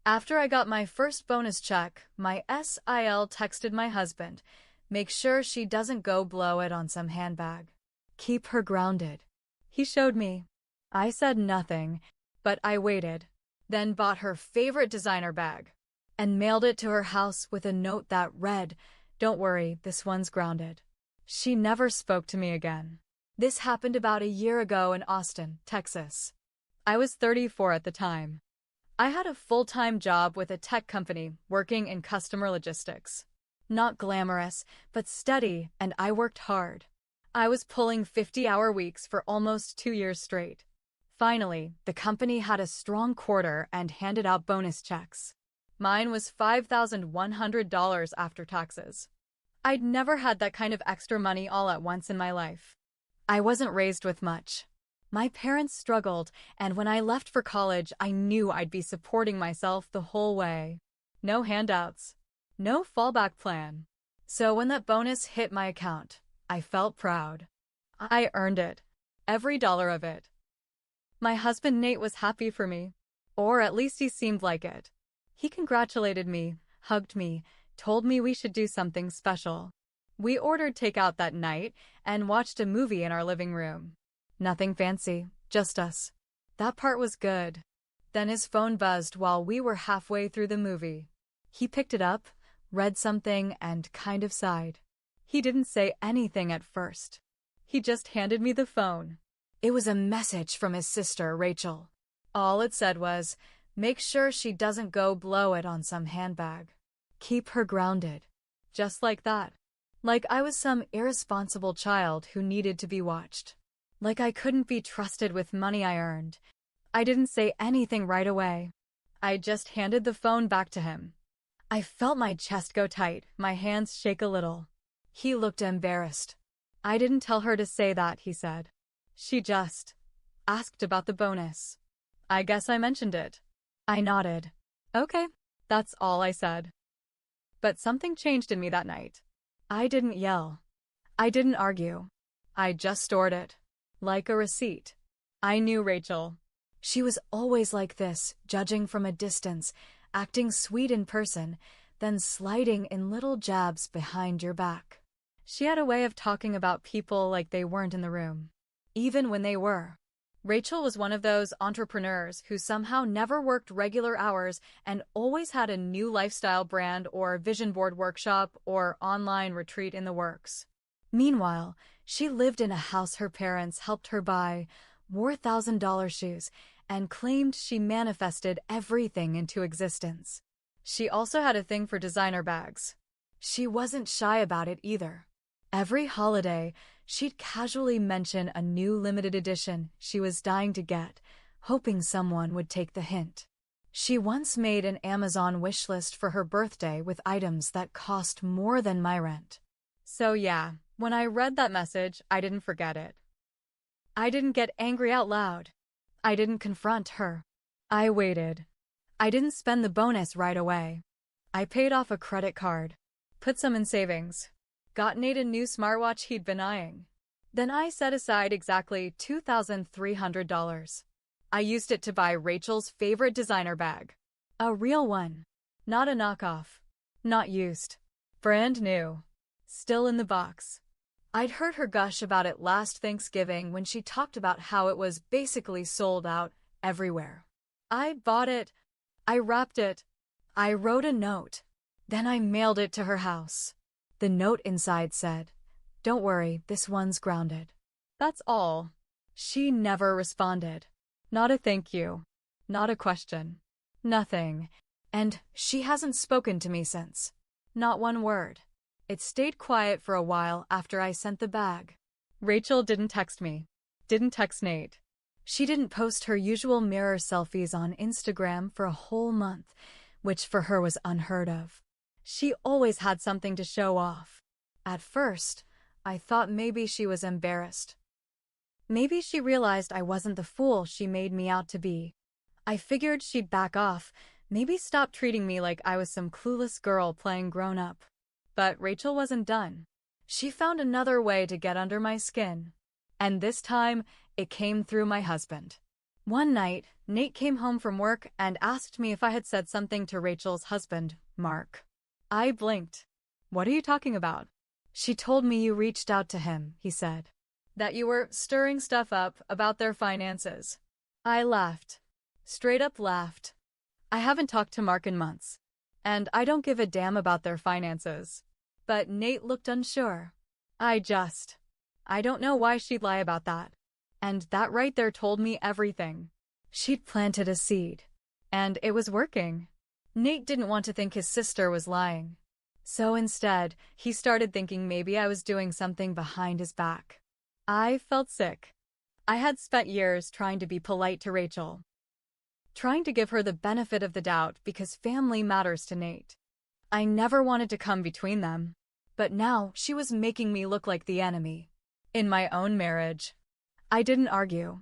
After I got my first bonus check, my SIL texted my husband, make sure she doesn't go blow it on some handbag. Keep her grounded. He showed me. I said nothing, but I waited, then bought her favorite designer bag and mailed it to her house with a note that read, "Don't worry, this one's grounded." She never spoke to me again. This happened about a year ago in Austin, Texas. I was 34 at the time. I had a full-time job with a tech company working in customer logistics. Not glamorous, but steady, and I worked hard. I was pulling 50-hour weeks for almost 2 years straight. Finally, the company had a strong quarter and handed out bonus checks. Mine was $5,100 after taxes. I'd never had that kind of extra money all at once in my life. I wasn't raised with much. My parents struggled, and when I left for college, I knew I'd be supporting myself the whole way. No handouts. No fallback plan. So when that bonus hit my account, I felt proud. I earned it. Every dollar of it. My husband Nate was happy for me. Or at least he seemed like it. He congratulated me, hugged me, told me we should do something special. We ordered takeout that night and watched a movie in our living room. Nothing fancy, just us. That part was good. Then his phone buzzed while we were halfway through the movie. He picked it up, read something, and kind of sighed. He didn't say anything at first. He just handed me the phone. It was a message from his sister, Rachel. All it said was, make sure she doesn't go blow it on some handbag. Keep her grounded. Just like that. Like I was some irresponsible child who needed to be watched. Like I couldn't be trusted with money I earned. I didn't say anything right away. I just handed the phone back to him. I felt my chest go tight, my hands shake a little. He looked embarrassed. I didn't tell her to say that, he said. She just asked about the bonus. I guess I mentioned it. I nodded. Okay, that's all I said. But something changed in me that night. I didn't yell. I didn't argue. I just stored it. Like a receipt. I knew Rachel. She was always like this, judging from a distance, acting sweet in person, then sliding in little jabs behind your back. She had a way of talking about people like they weren't in the room, even when they were. Rachel was one of those entrepreneurs who somehow never worked regular hours and always had a new lifestyle brand or vision board workshop or online retreat in the works. Meanwhile, she lived in a house her parents helped her buy, wore $1,000 shoes, and claimed she manifested everything into existence. She also had a thing for designer bags. She wasn't shy about it either. Every holiday, she'd casually mention a new limited edition she was dying to get, hoping someone would take the hint. She once made an Amazon wish list for her birthday with items that cost more than my rent. So yeah, when I read that message, I didn't forget it. I didn't get angry out loud. I didn't confront her. I waited. I didn't spend the bonus right away. I paid off a credit card, put some in savings, got Nate a new smartwatch he'd been eyeing. Then I set aside exactly $2,300. I used it to buy Rachel's favorite designer bag. A real one. Not a knockoff. Not used. Brand new. Still in the box. I'd heard her gush about it last Thanksgiving when she talked about how it was basically sold out everywhere. I bought it. I wrapped it. I wrote a note. Then I mailed it to her house. The note inside said, "Don't worry, this one's grounded." That's all. She never responded. Not a thank you. Not a question. Nothing. And she hasn't spoken to me since. Not one word. It stayed quiet for a while after I sent the bag. Rachel didn't text me. Didn't text Nate. She didn't post her usual mirror selfies on Instagram for a whole month, which for her was unheard of. She always had something to show off. At first, I thought maybe she was embarrassed. Maybe she realized I wasn't the fool she made me out to be. I figured she'd back off, maybe stop treating me like I was some clueless girl playing grown-up. But Rachel wasn't done. She found another way to get under my skin. And this time, it came through my husband. One night, Nate came home from work and asked me if I had said something to Rachel's husband, Mark. I blinked. What are you talking about? She told me you reached out to him, he said. That you were stirring stuff up about their finances. I laughed. Straight up laughed. I haven't talked to Mark in months. And I don't give a damn about their finances. But Nate looked unsure. I don't know why she'd lie about that. And that right there told me everything. She'd planted a seed. And it was working. Nate didn't want to think his sister was lying. So instead, he started thinking maybe I was doing something behind his back. I felt sick. I had spent years trying to be polite to Rachel, trying to give her the benefit of the doubt because family matters to Nate. I never wanted to come between them. But now she was making me look like the enemy. In my own marriage. I didn't argue.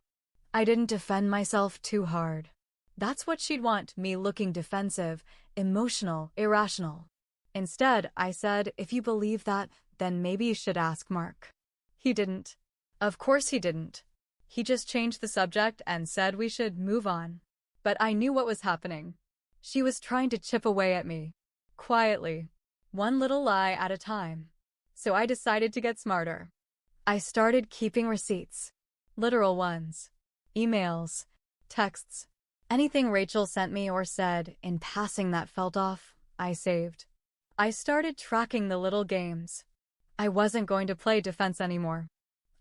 I didn't defend myself too hard. That's what she'd want, me looking defensive, emotional, irrational. Instead, I said, if you believe that, then maybe you should ask Mark. He didn't. Of course he didn't. He just changed the subject and said we should move on. But I knew what was happening. She was trying to chip away at me. Quietly. One little lie at a time. So I decided to get smarter. I started keeping receipts. Literal ones. Emails. Texts. Anything Rachel sent me or said in passing that felt off, I saved. I started tracking the little games. I wasn't going to play defense anymore.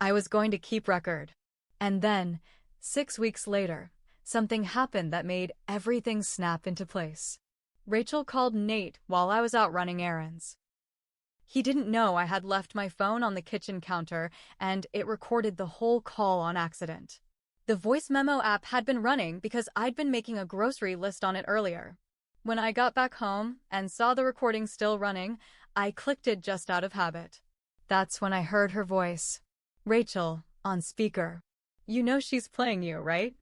I was going to keep record. And then, 6 weeks later, something happened that made everything snap into place. Rachel called Nate while I was out running errands. He didn't know I had left my phone on the kitchen counter, and it recorded the whole call on accident. The voice memo app had been running because I'd been making a grocery list on it earlier. When I got back home and saw the recording still running, I clicked it just out of habit. That's when I heard her voice. Rachel, on speaker. You know she's playing you, right?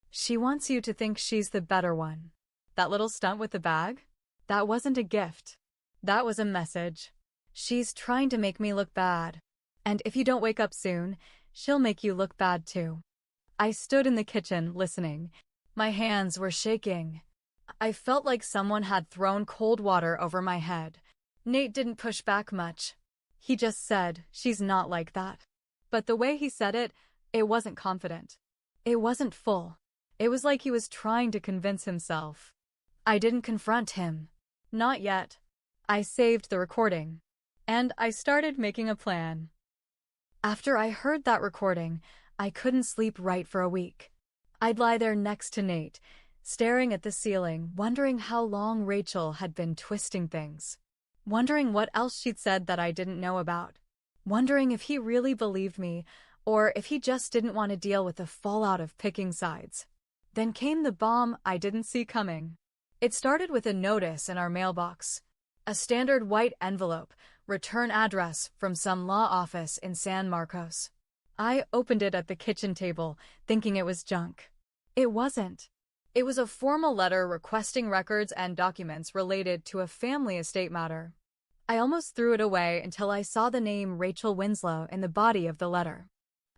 She wants you to think she's the better one. That little stunt with the bag? That wasn't a gift. That was a message. She's trying to make me look bad. And if you don't wake up soon, she'll make you look bad too. I stood in the kitchen, listening. My hands were shaking. I felt like someone had thrown cold water over my head. Nate didn't push back much. He just said, she's not like that. But the way he said it, it wasn't confident. It wasn't full. It was like he was trying to convince himself. I didn't confront him. Not yet. I saved the recording. And I started making a plan. After I heard that recording, I couldn't sleep right for a week. I'd lie there next to Nate, staring at the ceiling, wondering how long Rachel had been twisting things. Wondering what else she'd said that I didn't know about. Wondering if he really believed me, or if he just didn't want to deal with the fallout of picking sides. Then came the bomb I didn't see coming. It started with a notice in our mailbox. A standard white envelope, return address from some law office in San Marcos. I opened it at the kitchen table, thinking it was junk. It wasn't. It was a formal letter requesting records and documents related to a family estate matter. I almost threw it away until I saw the name Rachel Winslow in the body of the letter.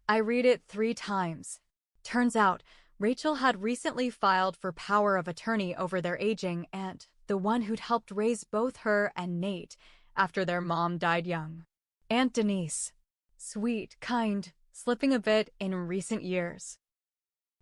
I read it 3 times. Turns out, Rachel had recently filed for power of attorney over their aging aunt, the one who'd helped raise both her and Nate after their mom died young. Aunt Denise. Sweet, kind, slipping a bit in recent years.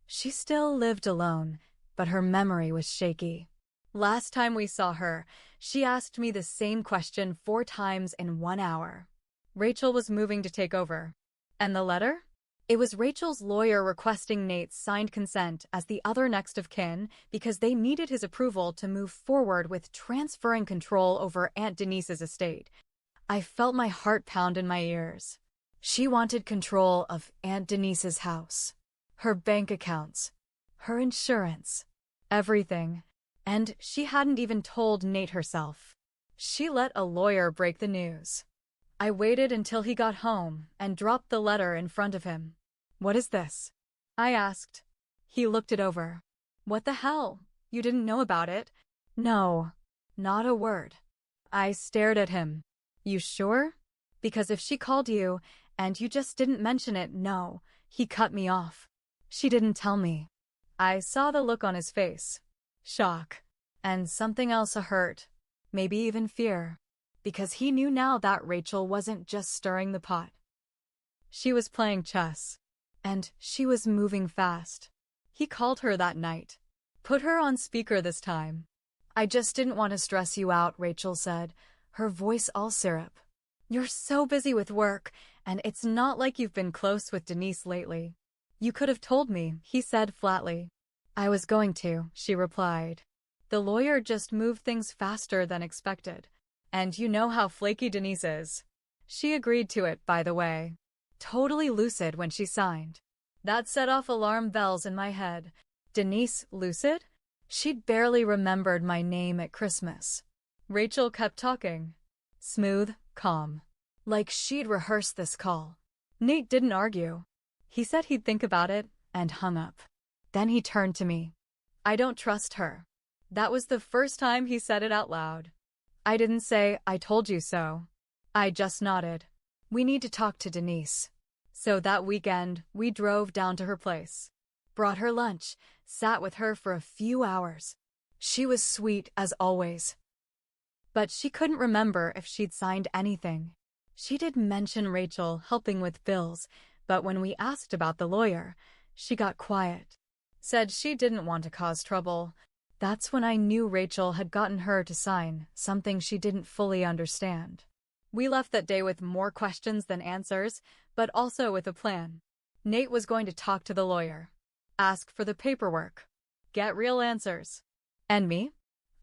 She still lived alone, but her memory was shaky. Last time we saw her, she asked me the same question 4 times in 1 hour. Rachel was moving to take over. And the letter? It was Rachel's lawyer requesting Nate's signed consent as the other next of kin because they needed his approval to move forward with transferring control over Aunt Denise's estate. I felt my heart pound in my ears. She wanted control of Aunt Denise's house, her bank accounts, her insurance, everything. And she hadn't even told Nate herself. She let a lawyer break the news. I waited until he got home and dropped the letter in front of him. What is this? I asked. He looked it over. What the hell? You didn't know about it? No, not a word. I stared at him. You sure? Because if she called you and you just didn't mention it, no, he cut me off. She didn't tell me. I saw the look on his face. Shock. And something else, a hurt. Maybe even fear. Because he knew now that Rachel wasn't just stirring the pot. She was playing chess. And she was moving fast. He called her that night. Put her on speaker this time. I just didn't want to stress you out, Rachel said, her voice all syrup. You're so busy with work, and it's not like you've been close with Denise lately. You could have told me, he said flatly. I was going to, she replied. The lawyer just moved things faster than expected. And you know how flaky Denise is. She agreed to it, by the way. Totally lucid when she signed. That set off alarm bells in my head. Denise lucid? She'd barely remembered my name at Christmas. Rachel kept talking. Smooth, calm. Like she'd rehearsed this call. Nate didn't argue. He said he'd think about it, and hung up. Then he turned to me. I don't trust her. That was the first time he said it out loud. I didn't say, I told you so. I just nodded. We need to talk to Denise. So that weekend, we drove down to her place. Brought her lunch, sat with her for a few hours. She was sweet as always. But she couldn't remember if she'd signed anything. She did mention Rachel helping with bills, but when we asked about the lawyer, she got quiet. Said she didn't want to cause trouble. That's when I knew Rachel had gotten her to sign something she didn't fully understand. We left that day with more questions than answers, but also with a plan. Nate was going to talk to the lawyer. Ask for the paperwork. Get real answers. And me?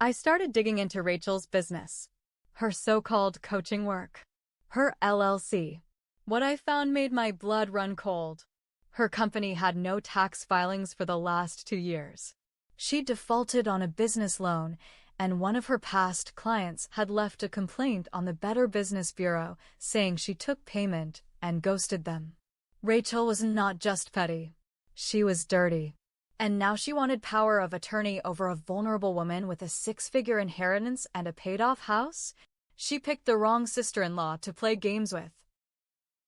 I started digging into Rachel's business. Her so-called coaching work. Her LLC. What I found made my blood run cold. Her company had no tax filings for the last 2 years. She defaulted on a business loan, and one of her past clients had left a complaint on the Better Business Bureau saying she took payment and ghosted them. Rachel was not just petty. She was dirty. And now she wanted power of attorney over a vulnerable woman with a 6-figure inheritance and a paid-off house? She picked the wrong sister-in-law to play games with.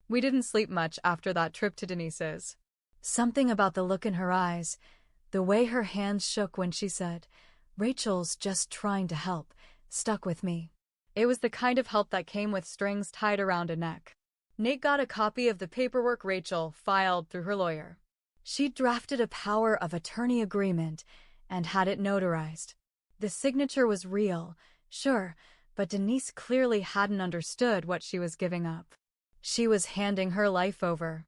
We didn't sleep much after that trip to Denise's. Something about the look in her eyes, the way her hands shook when she said, Rachel's just trying to help, stuck with me. It was the kind of help that came with strings tied around a neck. Nate got a copy of the paperwork Rachel filed through her lawyer. She drafted a power of attorney agreement and had it notarized. The signature was real, sure, but Denise clearly hadn't understood what she was giving up. She was handing her life over.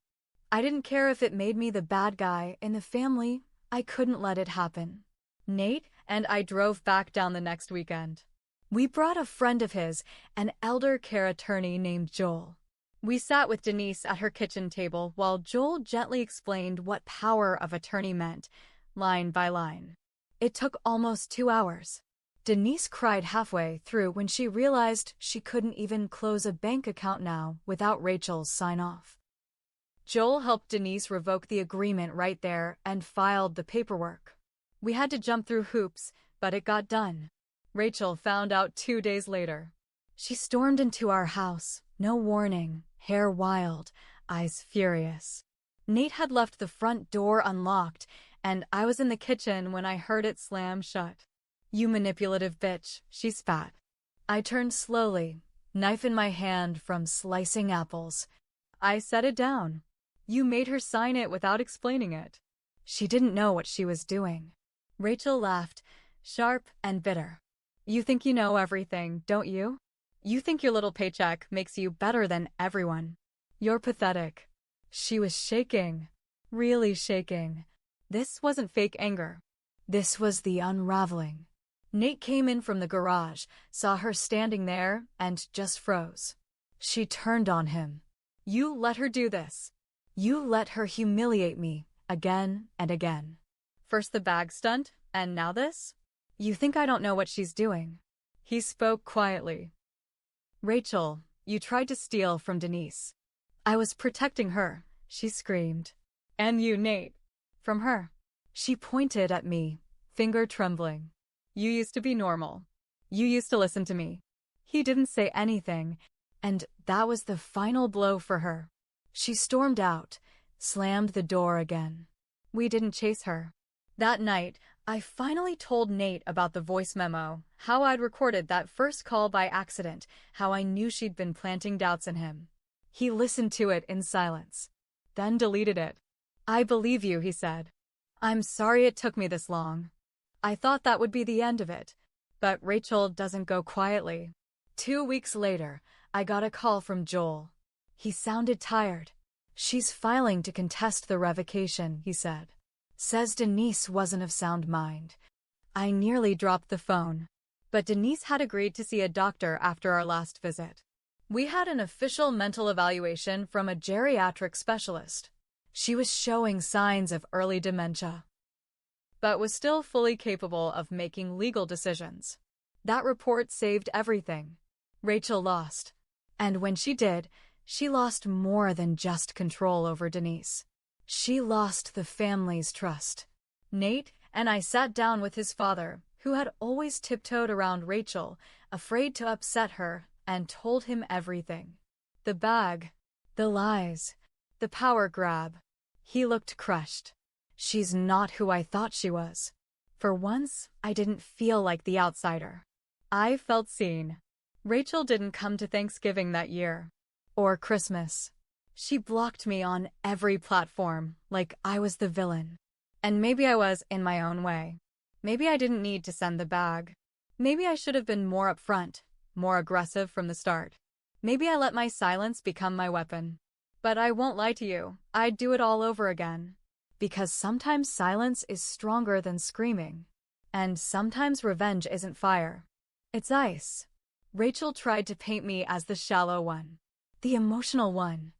I didn't care if it made me the bad guy in the family. I couldn't let it happen. Nate and I drove back down the next weekend. We brought a friend of his, an elder care attorney named Joel. We sat with Denise at her kitchen table while Joel gently explained what power of attorney meant, line by line. It took almost 2 hours. Denise cried halfway through when she realized she couldn't even close a bank account now without Rachel's sign-off. Joel helped Denise revoke the agreement right there and filed the paperwork. We had to jump through hoops, but it got done. Rachel found out 2 days later. She stormed into our house, no warning, hair wild, eyes furious. Nate had left the front door unlocked, and I was in the kitchen when I heard it slam shut. You manipulative bitch, she spat. I turned slowly, knife in my hand from slicing apples. I set it down. You made her sign it without explaining it. She didn't know what she was doing. Rachel laughed, sharp and bitter. You think you know everything, don't you? You think your little paycheck makes you better than everyone. You're pathetic. She was shaking. Really shaking. This wasn't fake anger. This was the unraveling. Nate came in from the garage, saw her standing there, and just froze. She turned on him. You let her do this. You let her humiliate me, again and again. First the bag stunt, and now this? You think I don't know what she's doing? He spoke quietly. Rachel, you tried to steal from Denise. I was protecting her, she screamed. And you, Nate. From her. She pointed at me, finger trembling. You used to be normal. You used to listen to me. He didn't say anything, and that was the final blow for her. She stormed out, slammed the door again. We didn't chase her. That night, I finally told Nate about the voice memo, how I'd recorded that first call by accident, how I knew she'd been planting doubts in him. He listened to it in silence, then deleted it. "I believe you," he said. "I'm sorry it took me this long. I thought that would be the end of it. But Rachel doesn't go quietly." 2 weeks later, I got a call from Joel. He sounded tired. "She's filing to contest the revocation," he said. "Says Denise wasn't of sound mind." I nearly dropped the phone. But Denise had agreed to see a doctor after our last visit. We had an official mental evaluation from a geriatric specialist. She was showing signs of early dementia, but was still fully capable of making legal decisions. That report saved everything. Rachel lost. And when she did, she lost more than just control over Denise. She lost the family's trust. Nate and I sat down with his father, who had always tiptoed around Rachel, afraid to upset her, and told him everything. The bag, the lies, the power grab. He looked crushed. "She's not who I thought she was." For once, I didn't feel like the outsider. I felt seen. Rachel didn't come to Thanksgiving that year. Or Christmas. She blocked me on every platform, like I was the villain. And maybe I was in my own way. Maybe I didn't need to send the bag. Maybe I should have been more upfront, more aggressive from the start. Maybe I let my silence become my weapon. But I won't lie to you, I'd do it all over again. Because sometimes silence is stronger than screaming. And sometimes revenge isn't fire. It's ice. Rachel tried to paint me as the shallow one. The emotional one.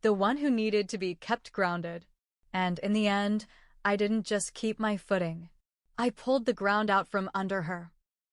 The one who needed to be kept grounded. And in the end, I didn't just keep my footing. I pulled the ground out from under her.